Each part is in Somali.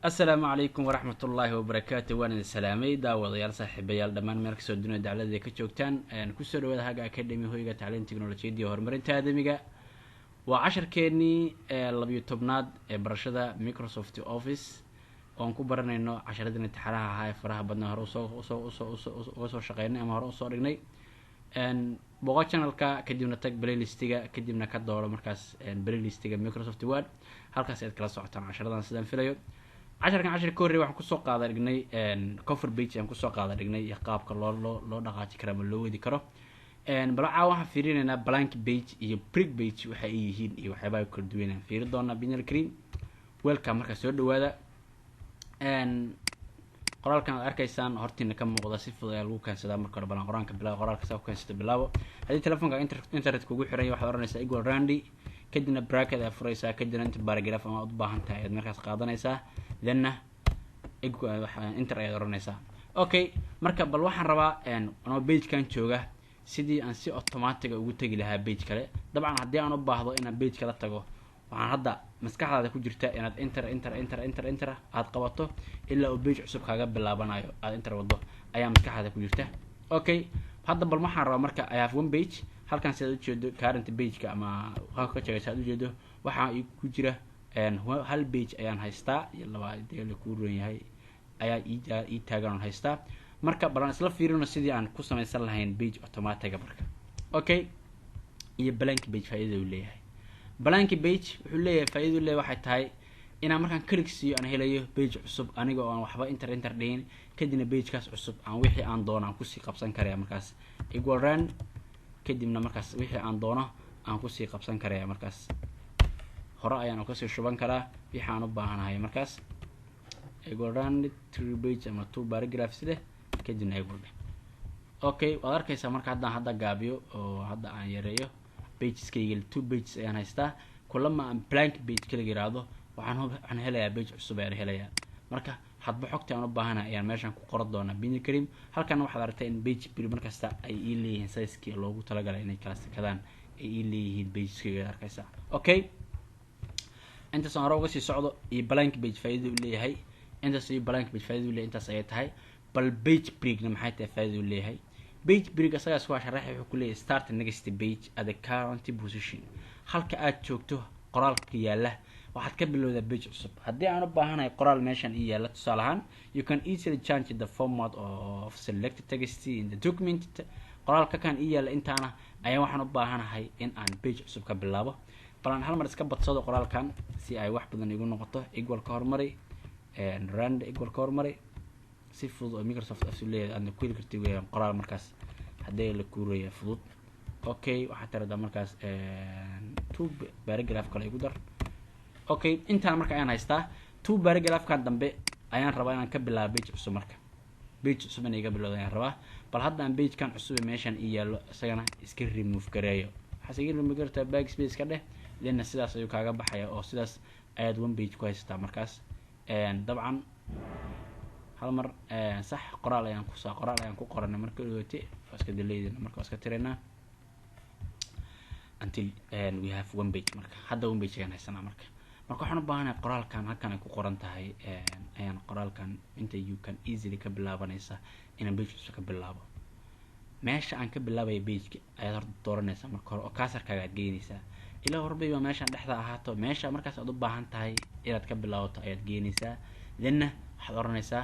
السلام عليكم ورحمة الله وبركاته. وانا السلامي داوضيال صاحبيال دمان meel kasoo dunida dacladda ka joogtaan ku soo dhawaada Haga Academy hoyga tacliin tiknoolajiyada iyo horumarinta aadamiga. waa casharkeennii 12aad ee barashada Microsoft Office oon ku baranayno casharada imtixaanaha ahaa ee faraha badnaa hore soo shaqeynay ama hore soo dhignay boqol channelka kadibna tag playlistiga kadibna ka dooro markaas playlistiga Microsoft Word halkaas aad kala socotaan casharadan sidaan filayo. casharkan cashar ka horreeyay waxaan ku soo qaadan dhignay cover page aan ku soo qaadan dhignay iyo qaabka loo dhaqaaji karo ama loo wadi karo balaa waxaan fiirinaynaa blank page iyo print page waxa ay yihiin iyo waxyaabaha kala duwan aan fiirin doonaa binary screen welcome marka soo dhawaada qoraalkan aad arkaysaan hortiina ka muuqda si fudud ayaa lagu keensadaa marka hore balan qoraanka bilaabo qoraalka saa ku keensada bilaabo haddii telefoonka internet kugu xiran yahay waxaad oranaysaa equal randy kadibna bracket aad furaysaa kadibna inta paragraph ama u baahan tahay aad markaas qaadanaysaa dhanna enter ayaad oranaysaa. okay marka bal waxaan rabaa anoo page kan jooga sidii aan si automatic ugu tagi lahaa page kale. dabcan haddii aan u baahdo inaan page kala tago waxaan hadda maskaxdaada ku jirta inaad enter aad qabato ilaa uu page cusub kaaga bilaabanayo aad enter wado ayaa maskaxdaada ku jirta. okay hadda bal waxaan rabaa marka I have one page halkan si aad u jeedo current page-ka ama waxa ka jagaysa aad u jeedo waxa ku jira hal page ayaan haystaa iyo laba ideel ku roon yahay ayaa ii taagan haystaa. marka balan isla fiirino sidii aan ku samaysan lahayn page automatic marka. okay iyo blank page faa'iido uu leeyahay. blank page wuxuu leeyahay faa'iido uu leeyahay waxay tahay inaan markaan click siiyo aan helayo page cusub aniga oo aan waxba enter dhihin kadibna page kaas cusub aan wixii aan doono aan ku sii qabsan karaa markaas equal run kadibna markaas wixii aan doono aan ku sii qabsan karaa markaas hore ayaan ka soo shuban karaa wixii aan u baahanahay markaas equal run 3 page ama 2 paragraphs leh kadibna equal. okay waad arkaysaa marka hadda gaabiyo oo hadda aan yareeyo pageskayga 2 pages ayaan haystaa kulama aan blank page kala yiraahdo waxaan helayaa page cusub ayaan helayaa. marka hadba xogta aan u baahanahay ayaan meeshan ku qoran doonaa binary karim halkan waxaad aragtaa in page markasta ay ii leeyihiin size-kii loogu talagalay inay kala sakadaan ay ii leeyihiin pageskayga arkaysaa. okay intaas aan hore uga sii socdo iyo blank page faa'iido uu leeyahay intaas iyo blank page faa'iido uu leeyahay intaas ay tahay bal page break-na maxay tahay faa'iido uu leeyahay. page break asagaas waa sharaxay wuxuu ku leeyahay start next page at the current position halka aad joogto qoraalka yaala waxaad ka bilowdaa page cusub. haddii aan u baahanahay qoraal meeshan ii yaala tusaale ahaan you can easily change the format of selected text in the document. qoraalka kan ii yaala intaana ayaa waxaan u baahanahay in aan page cusub ka bilaabo balan hal mar iska badsado qoraalkan si ay wax badan igu noqoto equal ka hormari rand equal ka hormari si fudud oo Microsoft Office leeyahay aad ku heli kartid weeyaan qoraal markaas haddii la kuuraya fudud. okay waxa tirada markaas 2 paragraph kale igu dar. okay intaan marka ayaan haystaa 2 paragraph kan dambe ayaan rabaa inaan ka bilaabo page cusub marka page cusub inay iga bilowdo ayaan rabaa bal hadda aan page kan cusub meeshan ii yaalo isagana iska remove gareeyo waxaad iga remove kartaa backspace ka dheh lena sidaas ayuu kaaga baxaya oo sidaas ayaad one page ku haysataa markaas dabcan hal mar sax qoraal ayaan ku qoranay marka dhawaato iska dileeyna marka iska tirayna until we have one page marka hadda one page ayaan haysanaa marka waxaan u baahanahay qoraalkan halkan ay ku qoran tahay ayaan qoraalkan inta you can easily ka bilaabanaysa inaan page cusub ka bilaabo meesha aan ka bilaabay page-ka ayaad horta dooranaysaa marka hore oo kaasarkaaga aad geynaysaa ilaa horbayba meeshan dhexda ahaato meesha markaas aad u baahan tahay inaad ka bilaabato ayaad geynaysaa dhanna waxaad oranaysaa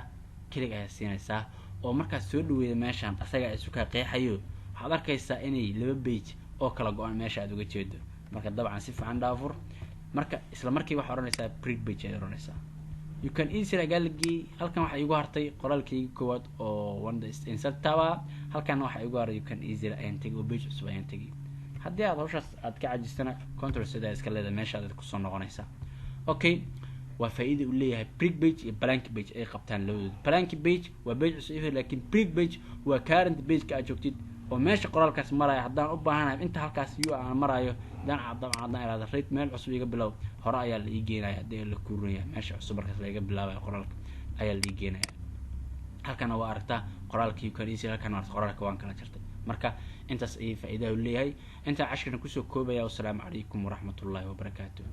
click ayaad siinaysaa oo markaas soo dhaweeyo meeshan asaga isu ka qeexayo waxaad arkaysaa inay laba page oo kala go'an meesha aad uga jeedo marka dabcan si fiican dhaafur marka isla markii waxaad oranaysaa print page ayaad oranaysaa you can easily galgi halkan waxa igu hartay qoraalkayga koowaad oo one insert tower halkan waxa igu haray you can easily ayaan tagay oo page cusub ayaan tagay. haddii aad hawshaas aad ka cajistana control sida iska leedahay meesha aad ku soo noqonaysaa. okay waa faa'iido uu leeyahay print page iyo blank page ay qabtaan labadooda. blank page waa page cusub laakiin print page waa current page ka aad joogtid oo meesha qoraalkaas maraya haddaan u baahanahay inta halkaas uu aan marayo dabcan iraada rate meel cusub iga bilow hore ayaa la ii geenayaa haddii la kuuraya meesha cusub markaas la iga bilaabayo qoraalka ayaa la ii geenayaa. halkan waa aragtaa qoraalkii kaliya halkan waa qoraalka waan kala jartay marka intaas ay faa'iido u leeyahay. inta casharkan ku soo koobaya. Wassalaamu calaykum waraxmatullaahi wabarakaatuh.